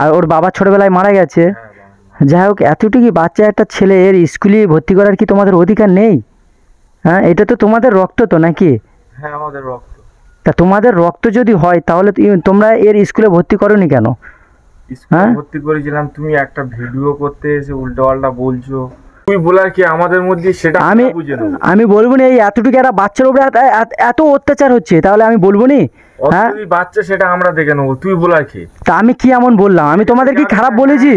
আর ওর বাবা ছোটবেলায় মারা গেছে। যাই হোক, এতটুকু বাচ্চা একটা ছেলে এর স্কুলে ভর্তি করার কি তোমাদের অধিকার নেই? হ্যাঁ, এটা তো তোমাদের রক্ত তো নাকি? হ্যাঁ আমাদের রক্ত। তা তোমাদের রক্ত যদি হয় তাহলে তোমরা এর স্কুলে ভর্তি করোনি কেন? স্কুলে ভর্তি করেছিলাম, তুমি একটা ভিডিও করতে এসে উল্টোপাল্টা বলছো। তুই বলার কি আমাদের মধ্যে, সেটা আমি বলবো না। এই এতটুকু একটা বাচ্চার উপরে এত অত্যাচার হচ্ছে, তাহলে আমি বলবো নি? হ্যাঁ, বাচ্চা সেটা আমরা দেখে নেবো, তুই বলার কি? তা আমি কি এমন বললাম? আমি তোমাদের কি খারাপ বলেছি?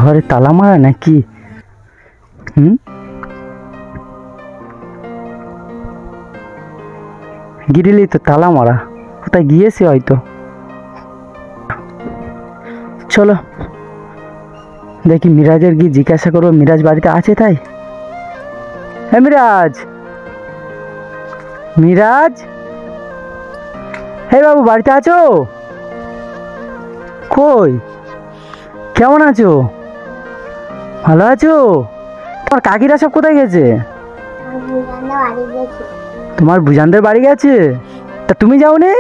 ঘরে তালা মারা নাকি? গিরিলি তো তালা মারা, কোথায় গিয়েছে হয়তো। চলো দেখি মিরাজের কি জিজ্ঞাসা করবো, মিরাজ বাড়িতে আছে তাই। হ্যাঁ মিরাজ, মিরাজ, হে বাবু বাড়িতে আছো? কই, কেমন আছো? ভালো আছো? তোমার কাকিরা সব কোথায় গেছে? তোমার বুজানদের বাড়ি গেছে? তা তুমি যাওনি?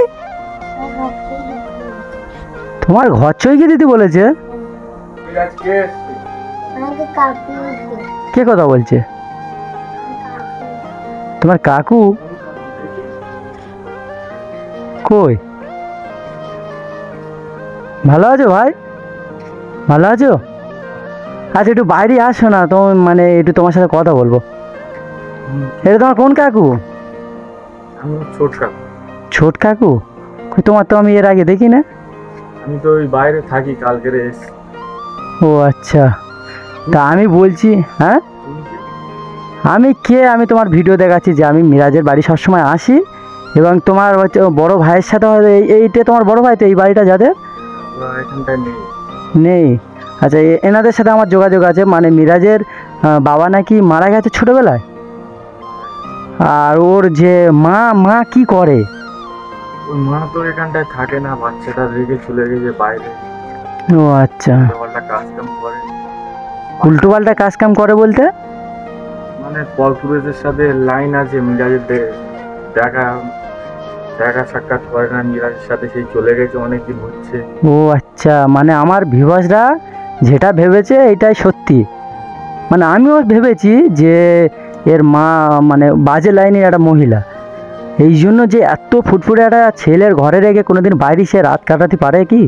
তোমার ঘর চইকে দিতে বলেছে? কে কথা বলছে? তোমার কাকু? কই, ভালো আছো ভাই? ভালো আছো? আচ্ছা একটু বাইরে আসো না তো, মানে একটু তোমার সাথে কথা বলবো। এটা তোমার কোন কাকু? ছোট কাকু। ছোট কাকু? তোমার তো আমি এর আগে দেখি না। আমি তো ওই বাইরে থাকি, কালকে এসেছি। ও আচ্ছা, তা আমি বলছি, হ্যাঁ আমি কে? আমি তোমার ভিডিও দেখাচ্ছি যে আমি মিরাজের বাড়ি সবসময় আসি, এবং তোমার হচ্ছে বড় ভাইয়ের সাথে এইটা তোমার বড় ভাই তো, এই বাড়িটা যাদের এখানটায় নেই। আচ্ছা, এনাদের সাথে আমার যোগাযোগ আছে, মানে মিরাজের বাবা নাকি মারা গেছে ছোটবেলায়, আর ওর যে মা কি করে? ওর মা তো এখানটায় থাকে না, বাচ্চাটা রেখে চলে গেছে বাইরে। ও আচ্ছা, কাজ কাম করে। উল্টো পাল্টা কাজ কাম করে বলতে? মানে পরপুরুষের সাথে লাইন আছে, মিরাজের দেখা সাক্ষাৎ করে না মিরাজের সাথে, সেই চলে গেছে অনেকদিন হচ্ছে। ও আচ্ছা, মানে আমার ভিউয়ার্সরা যেটা ভেবেছে এটাই সত্যি। মানে আমিও ভেবেছি যে এর মা মানে বাজে লাইনের একটা মহিলা, এই জন্য যে এত ফুটফুটে একটা ছেলের ঘরে রেখে কোনোদিন বাইরে সে রাত কাটাতে পারে কি?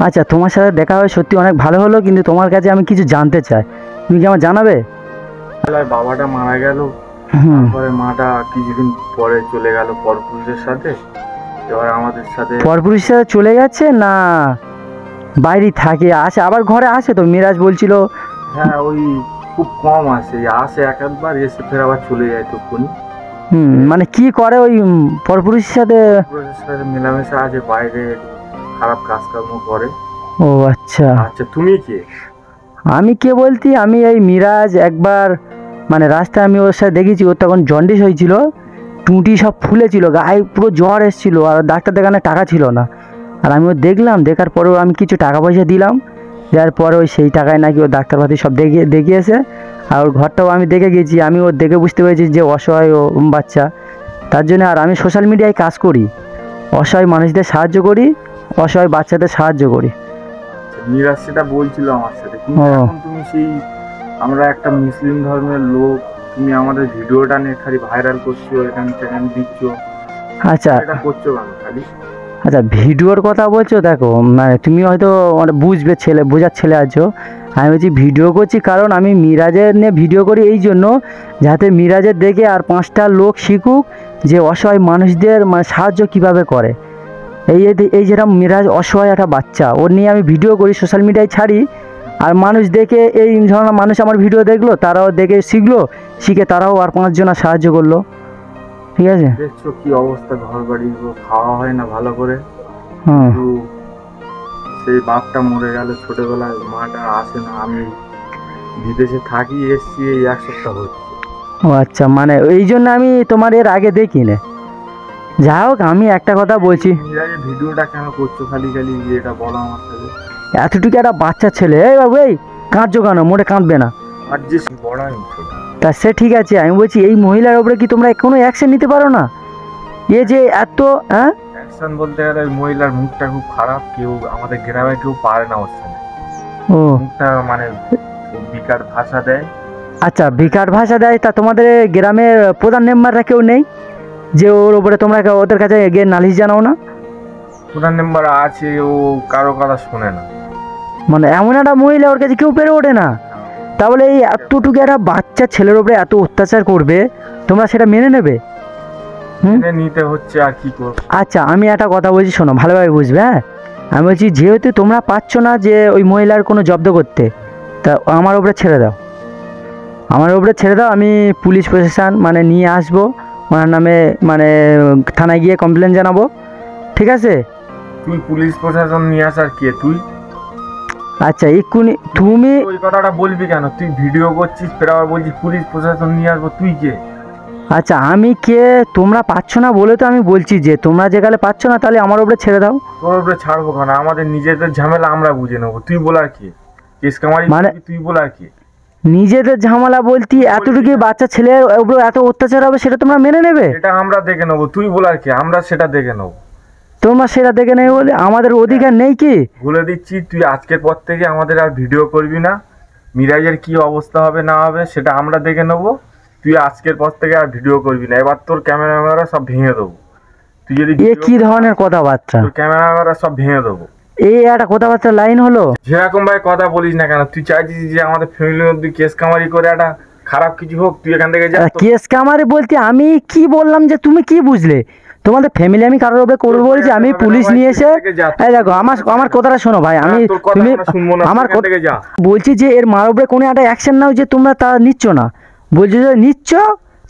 আচ্ছা, তোমার সাথে দেখা হয়ে সত্যি অনেক ভালো হলো, কিন্তু তোমার কাছে আমি কিছু জানতে চাই, তুমি কি আমার জানাবে? বাবাটা মারা গেল, তারপরে মাটা কিছুদিন পরে চলে গেল পরপুরুষের সাথে। এবার আমাদের সাথে পরপুরুষের সাথে চলে গেছে না বাইরে থাকে? আসে আবার ঘরে আসে তো, মিরাজ বলছিল। হ্যাঁ, ওই খুব কম আসে এক একবার এসে ফের আবার চলে যায় তখনই। মানে কি করে ওই পরপুরুষের সাথে? মেলামেশা আছে, বাইরে খারাপ কাজকর্ম করে। ও আচ্ছা। আচ্ছা, তুমি কে? আমি কে বলতে, আমি এই মিরাজ একবার মানে রাস্তায় আমি ওর সাথে দেখেছি, ওর তখন জন্ডিস হয়েছিল, টুঁটি সব ফুলেছিল, গায়ে পুরো জ্বর এসেছিলো, আর ডাক্তার দেখানে টাকা ছিল না। আর আমি ও দেখলাম, দেখার পরেও আমি কিছু টাকা পয়সা দিলাম, দেওয়ার পরে ওই সেই টাকায় নাকি ও ডাক্তারপাতি সব দেখিয়েছে। আর ওর ঘরটাও আমি দেখে গেছি, আমি ওর দেখে বুঝতে পেরেছি যে অসহায় ও বাচ্চা। তার জন্য আর আমি সোশ্যাল মিডিয়ায় কাজ করি, অসহায় মানুষদের সাহায্য করি, অসহায় বাচ্চাদের সাহায্য করি। মিরাজ সেটা বলছিল আমার সাথে, কিন্তু এখন তুমি সেই, আমরা একটা মুসলিম ধর্মের লোক, তুমি আমাদের ভিডিওটা নিয়ে খালি ভাইরাল করছো, এখান সেখানে দিচ্ছ। আচ্ছা, এটা করছো কেন খালি? আচ্ছা ভিডিওর কথা বলছো, দেখো মানে তুমি হয়তো বুঝবে, বোঝার ছেলে আছো। আমি বলছি ভিডিও করছি কারণ আমি মিরাজের নিয়ে ভিডিও করি এই জন্য, যাতে মিরাজের দেখে আর 5টা লোক শিখুক যে অসহায় মানুষদের মানে সাহায্য কিভাবে করে। এই যেরকম মিরাজ অসহায় একটা বাচ্চা, ওর নিয়ে আমি ভিডিও করি, সোশ্যাল মিডিয়ায় ছাড়ি, আর মানুষ দেখে, এই ধরনের মানুষ আমার ভিডিও দেখলো, তারাও দেখে শিখলো, শিখে তারাও আর 5 জনা সাহায্য করলো। ঠিক আছে, দেখছো কি অবস্থা, ঘর বাড়ি খাওয়া হয় না ভালো করে। সেই বাপটা মরে গেল ছোটবেলায়, মাটা আসে না, আমি বিদেশে থাকি, এসছি এই 1 সপ্তাহ হচ্ছে। ও আচ্ছা, মানে এই জন্য আমি তোমার এর আগে দেখি না। যাই হোক, আমি একটা কথা বলছি, মিরাজের ভিডিওটা কেন করছো খালি খালি, এটা বলো আমার সাথে। এতটুকু একটা বাচ্চা ছেলে, এই বাবু এই কাঁদছো কেন? মোটে কাঁদবে না। আর যে বড় আমি ছোট। তা সে ঠিক আছে, আমি বলছি এই মহিলার উপরে কি তোমরা কোনো অ্যাকশন নিতে পারো না? এ যে এত অ্যাকশন বলতে গেলে ওই মহিলার মুখটা খুব খারাপ, কেউ আমাদের গ্রামে কেউ পারে না ওর সাথে। ও মুখটা মানে বিকার ভাষা দেয়। আচ্ছা, বিকার ভাষা দেয়। তা তোমাদের গ্রামের প্রধান মেম্বাররা কেউ নেই যে ওর উপরে তোমরা ওদের কাছে গিয়ে নালিশ জানাও না? প্রধান মেম্বার আছে, ও কারো কথা শোনে না। মানে এমন একটা মহিলা, ওর কাছে কেউ পেরে ওঠে না। তাহলে এই এতটুকু একটা বাচ্চা ছেলের উপরে এত অত্যাচার করবে, তোমরা সেটা মেনে নেবে? মেনে নিতে হচ্ছে, আর কি করবো। আচ্ছা, আমি একটা কথা বলছি, শোনো, ভালোভাবে বুঝবে। হ্যাঁ, আমি বলছি যেহেতু তোমরা পাচ্ছ না যে ওই মহিলার কোনো জব্দ করতে, তা আমার উপরে ছেড়ে দাও, আমার উপরে ছেড়ে দাও। আমি পুলিশ প্রশাসন মানে নিয়ে আসবো, ওনার নামে মানে থানায় গিয়ে কমপ্লেন জানাবো, ঠিক আছে? তুই পুলিশ প্রশাসন নিয়ে আসার কে তুই? আচ্ছা, এক্ষুনি তুমি ওই কথাটা বলবি কেন? তুই ভিডিও করছিস, ফের আবার বলছিস পুলিশ প্রশাসন নিয়ে আসবো, তুই কে? আচ্ছা, আমি কে? তোমরা পাচ্ছ না বলে তো আমি বলছি যে তোমরা যেখানে পাচ্ছ না, তাহলে আমার উপরে ছেড়ে দাও। তোর উপরে ছাড়বো কেন? আমাদের নিজেদের ঝামেলা আমরা বুঝে নেবো, তুই বলার কে? কেস কামারি মানে তুই বলার কে? নিজেদের ঝামেলা বলতি, এতটুকু বাচ্চা ছেলের উপরে এত অত্যাচার হবে সেটা তোমরা মেনে নেবে? এটা আমরা দেখে নেবো, তুই বলার কে? আমরা সেটা দেখে নেবো। তোমরা সেটা দেখে নেবে বলে আমাদের অধিকার নেই কি? বলে দিচ্ছি, তুই আজকের পর থেকে আমাদের আর ভিডিও করবি না। মিরাজের কি অবস্থা হবে না হবে সেটা আমরা দেখে নেবো। তুই আজকের পর থেকে আর ভিডিও করবি না। এবার তোর ক্যামেরা সব ভেঙে দেবো। তুই যদি এ কি ধরনের কথাবার্তা? তোর ক্যামেরা সব ভেঙে দেবো। এই একটা কথাবার্তা লাইন হলো? যেরকম ভাই কথা বলিস না কেন, তুই চাইছিস যে আমাদের ফ্যামিলির মধ্যে কেস কামারি করে একটা খারাপ কিছু হোক, তুই এখান থেকে যা। কেস কামারে বলতে আমি কি বললাম যে তুমি কি বুঝলে? তোমাদের ফ্যামিলি আমি কারোর উপরে করবো বলেছি? আমি পুলিশ নিয়ে এসে, এই দেখো, আমার কথাটা শোনো ভাই, আমি তুমি আমার বলছি যে এর মার উপরে কোনো একটা অ্যাকশন নাও, যে তোমরা তা নিচ্ছ না। বলছি যে নিচ্ছ,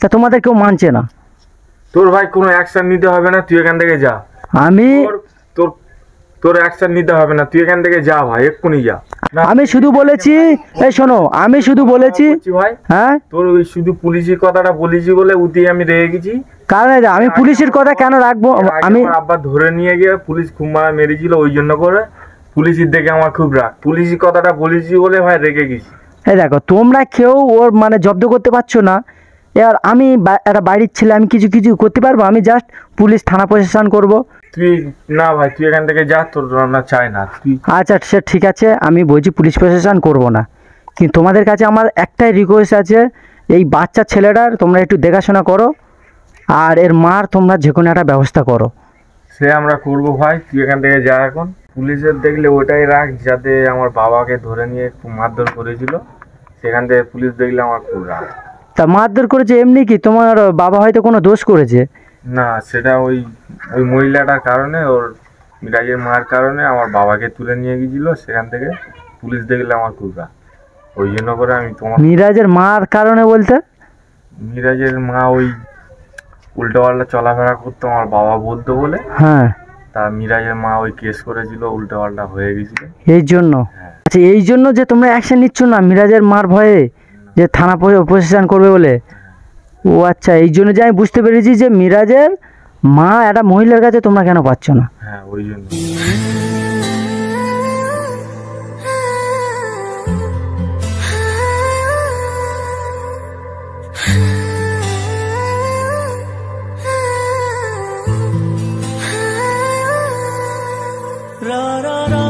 তা তোমাদের কেউ মানছে না। তোর ভাই কোনো অ্যাকশন নিতে হবে না, তুই এখান থেকে যা। আমি তোর তোর অ্যাকশন নিতে হবে না, তুই এখান থেকে যা ভাই, এক্ষুনি যা। আমি শুধু বলেছি, এই শোনো, আমি শুধু বলেছি ভাই, হ্যাঁ, তোর ওই শুধু পুলিশের কথাটা বলেছি বলে উঠে আমি রেগে গেছি। কারণ আমি পুলিশের কথা কেন রাখবো? আমি আব্বা ধরে নিয়ে গিয়ে পুলিশ খুব মারা মেরেছিল, ওই জন্য করে পুলিশের দেখে আমার খুব রাগ। পুলিশের কথাটা বলেছি বলে ভাই রেগে গেছি। এই দেখো, তোমরা কেউ ওর মানে জব্দ করতে পারছো না। এবার আমি একটা বাড়ির ছেলে, আমি কিছু কিছু করতে পারবো? আমি জাস্ট পুলিশ থানা প্রশাসন করব। তুই না ভাই, তুই এখান থেকে যা, তোর রান্না চাই না তুই। আচ্ছা সে ঠিক আছে, আমি বলছি পুলিশ প্রশাসন করব না, কিন্তু তোমাদের কাছে আমার একটাই রিকোয়েস্ট আছে, এই বাচ্চা ছেলেটার তোমরা একটু দেখাশোনা করো, আর এর মার তোমরা যে কোনো একটা ব্যবস্থা করো। সে আমরা করবো ভাই, তুই এখান থেকে যা এখন। পুলিশের দেখলে ওটাই রাখ, যাতে আমার বাবাকে ধরে নিয়ে খুব মারধর করেছিল, সেখান থেকে পুলিশ দেখলে আমার খুব রাগ। তা মারধর করেছে এমনি কি? তোমার বাবা হয়তো কোনো দোষ করেছে? না, সেটা ওই ওই মহিলাটার কারণে, ওর মিরাজের মার কারণে আমার বাবাকে তুলে নিয়ে গিয়েছিল, সেখান থেকে পুলিশ দেখলে আমার খুব রাগ। ওই জন্য করে আমি তোমার। মিরাজের মার কারণে বলতে? মিরাজের মা ওই উল্টোপাল্টা চলাফেরা করতো আমার বাবা বলতো বলে, হ্যাঁ, তা মিরাজের মা ওই কেস করেছিল, উল্টোপাল্টা হয়ে গেছিল এই জন্য। হ্যাঁ। আচ্ছা, এই জন্য যে তোমরা অ্যাকশন নিচ্ছ না মিরাজের মার ভয়ে, যে থানা প্রশাসন করবে বলে? ও আচ্ছা, এই জন্য যে আমি বুঝতে পেরেছি যে মিরাজের মা একটা মহিলার কাছে তোমরা কেন পাচ্ছ না। হ্যাঁ, ওই জন্য। ra ra ra